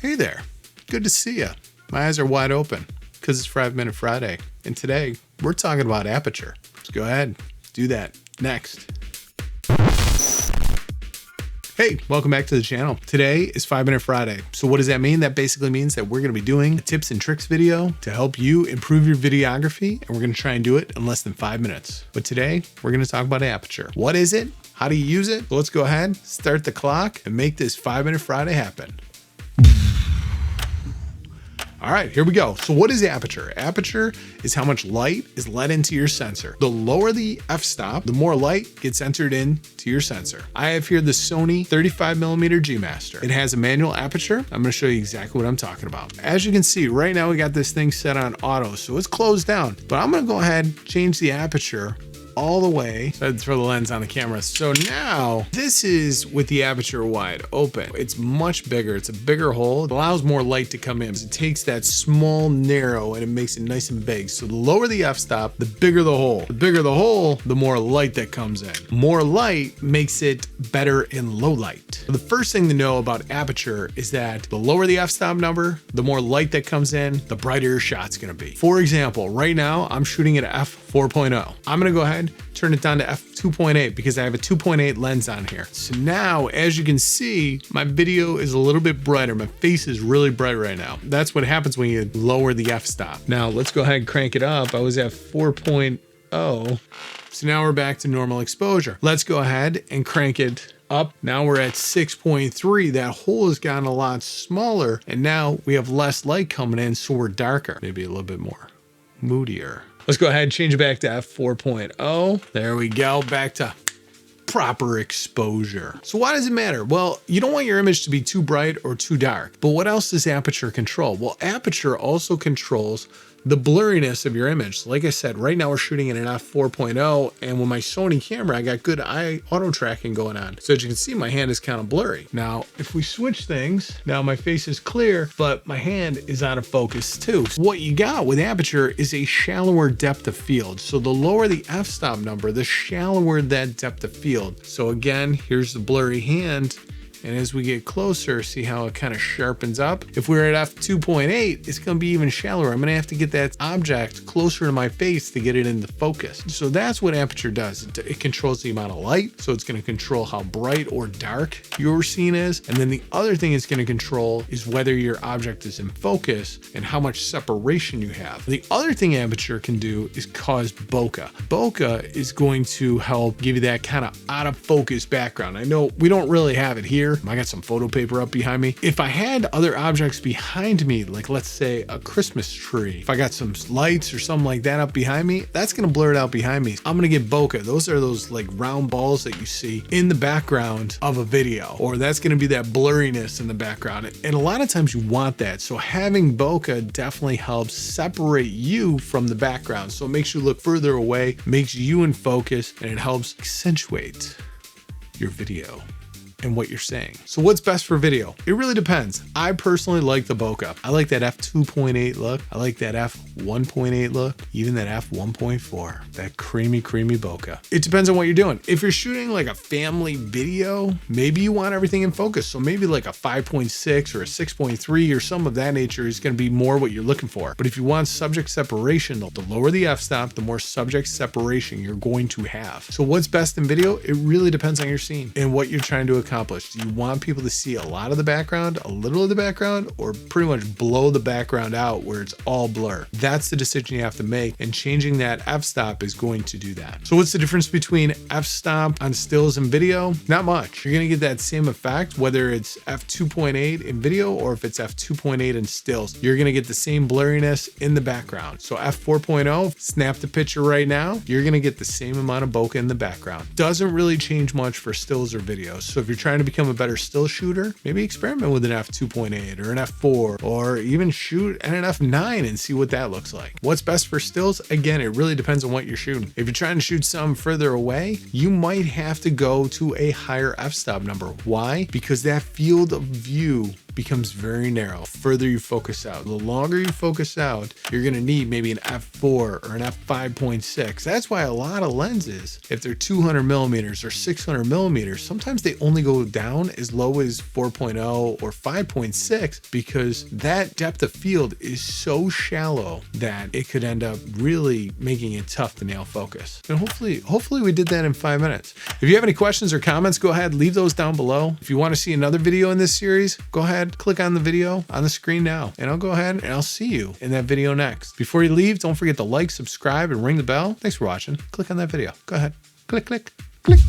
Hey there, good to see you. My eyes are wide open because it's 5 Minute Friday, and today we're talking about aperture. Let's go ahead, do that next. Hey, welcome back to the channel. Today is 5 Minute Friday. So what does that mean? That basically means that we're gonna be doing a tips and tricks video to help you improve your videography, and we're gonna try and do it in less than 5 minutes. But today, we're gonna talk about aperture. What is it? How do you use it? So let's go ahead, start the clock, and make this 5 Minute Friday happen. All right, here we go. So what is aperture? Aperture is how much light is let into your sensor. The lower the f-stop, the more light gets entered into your sensor. I have here the Sony 35mm G Master. It has a manual aperture. I'm gonna show you exactly what I'm talking about. As you can see, right now we got this thing set on auto, so it's closed down. But I'm gonna go ahead and change the aperture all the way. So I'd throw the lens on the camera. So now this is with the aperture wide open. It's much bigger. It's a bigger hole. It allows more light to come in. It takes that small narrow and it makes it nice and big. So the lower the f-stop, the bigger the hole. The bigger the hole, the more light that comes in. More light makes it better in low light. So the first thing to know about aperture is that the lower the f-stop number, the more light that comes in, the brighter your shot's gonna be. For example, right now I'm shooting at f4.0. I'm gonna go ahead, turn it down to f2.8 because I have a 2.8 lens on here. So now, as you can see, my video is a little bit brighter. My face is really bright right now. That's what happens when you lower the f-stop. Now let's go ahead and crank it up. I was at 4.0. So now we're back to normal exposure. Let's go ahead and crank it up. Now we're at 6.3. That hole has gotten a lot smaller and now we have less light coming in, so we're darker. Maybe a little bit more moodier. Let's go ahead and change it back to f4.0. There we go, back to proper exposure. So why does it matter? Well, you don't want your image to be too bright or too dark. But what else does aperture control? Well, aperture also controls the blurriness of your image. Like I said, right now we're shooting at an f4.0, and with my Sony camera, I got good eye auto tracking going on. So as you can see, my hand is kind of blurry. Now, if we switch things, now my face is clear, but my hand is out of focus too. So what you got with aperture is a shallower depth of field. So the lower the f-stop number, the shallower that depth of field. So again, here's the blurry hand. And as we get closer, see how it kind of sharpens up? If we're at f2.8, it's gonna be even shallower. I'm gonna have to get that object closer to my face to get it into focus. So that's what aperture does. It controls the amount of light. So it's gonna control how bright or dark your scene is. And then the other thing it's gonna control is whether your object is in focus and how much separation you have. The other thing aperture can do is cause bokeh. Bokeh is going to help give you that kind of out of focus background. I know we don't really have it here. I got some photo paper up behind me. If I had other objects behind me, like let's say a Christmas tree, if I got some lights or something like that up behind me, that's gonna blur it out behind me. I'm gonna get bokeh. Those are those like round balls that you see in the background of a video, or that's gonna be that blurriness in the background. And a lot of times you want that. So having bokeh definitely helps separate you from the background. So it makes you look further away, makes you in focus, and it helps accentuate your video and what you're saying. So what's best for video? It really depends. I personally like the bokeh. I like that f2.8 look. I like that f1.8 look, even that f1.4, that creamy bokeh. It depends on what you're doing. If you're shooting like a family video, maybe you want everything in focus. So maybe like a 5.6 or a 6.3 or some of that nature is gonna be more what you're looking for. But if you want subject separation, the lower the f-stop, the more subject separation you're going to have. So what's best in video? It really depends on your scene and what you're trying to accomplish. Do you want people to see a lot of the background, a little of the background, or pretty much blow the background out where it's all blur? That's the decision you have to make, and changing that f-stop is going to do that. So what's the difference between f-stop on stills and video? Not much. You're gonna get that same effect whether it's f2.8 in video or if it's f2.8 in stills. You're gonna get the same blurriness in the background. So f4.0, snap the picture right now, you're gonna get the same amount of bokeh in the background. Doesn't really change much for stills or videos. So if you're trying to become a better still shooter, maybe experiment with an f2.8 or an f4, or even shoot at an f9 and see what that looks like. What's best for stills? Again, it really depends on what you're shooting. If you're trying to shoot some further away, you might have to go to a higher f-stop number. Why? Because that field of view becomes very narrow. Further you focus out, the longer you focus out, you're going to need maybe an f4 or an f5.6. That's why a lot of lenses, if they're 200 millimeters or 600 millimeters, sometimes they only go down as low as 4.0 or 5.6 because that depth of field is so shallow that it could end up really making it tough to nail focus. And hopefully we did that in 5 minutes. If you have any questions or comments, go ahead, leave those down below. If you want to see another video in this series, go ahead, click on the video on the screen now, and I'll go ahead and I'll see you in that video next. Before you leave, don't forget to like, subscribe, and ring the bell. Thanks for watching. Click on that video. Go ahead. Click, click, click.